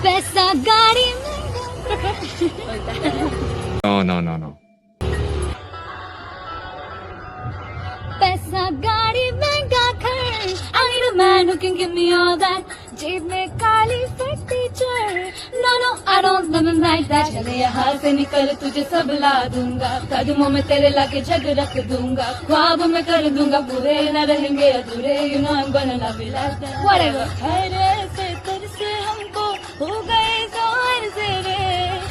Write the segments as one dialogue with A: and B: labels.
A: पैसा गाड़ी
B: No.
A: पैसा गाड़ी महंगा घर I need a man who can give me all that जेब में काली फटी चढ़ No I don't love him like that चले यहाँ से निकल तुझे सब ला दूंगा कदमों में तेरे लाके जग रख दूंगा ख्वाब में कर दूंगा पूरे न रहेंगे अधूरे You know I'm gonna love you like that Whatever ऐसे तरसे हमको हो गए जोर से रे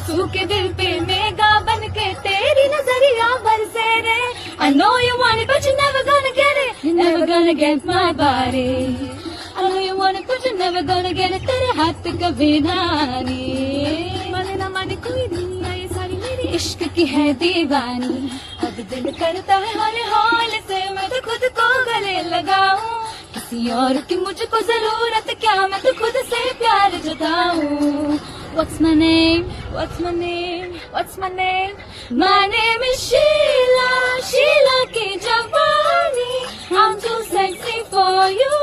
A: सूखे दिल पे मेगा बन के तेरी नजरिया बरसे रे I know you want it but you're never gonna get it You're never gonna get my body I know you want it but you're never gonna get it तेरे हाथ कभी नानी माने ना माने कोई दुनिया ये सारी मेरी इश्क की है दीवानी अब दिल करता है हौले हौले से मैं तो खुद को गले लगाऊं किसी और की मुझको जरूरत क्या मैं तो खुद से प्यार जताऊं What's my name? What's my name? What's my name? My name is Sheila, Sheila की जवानी I'm too sexy for you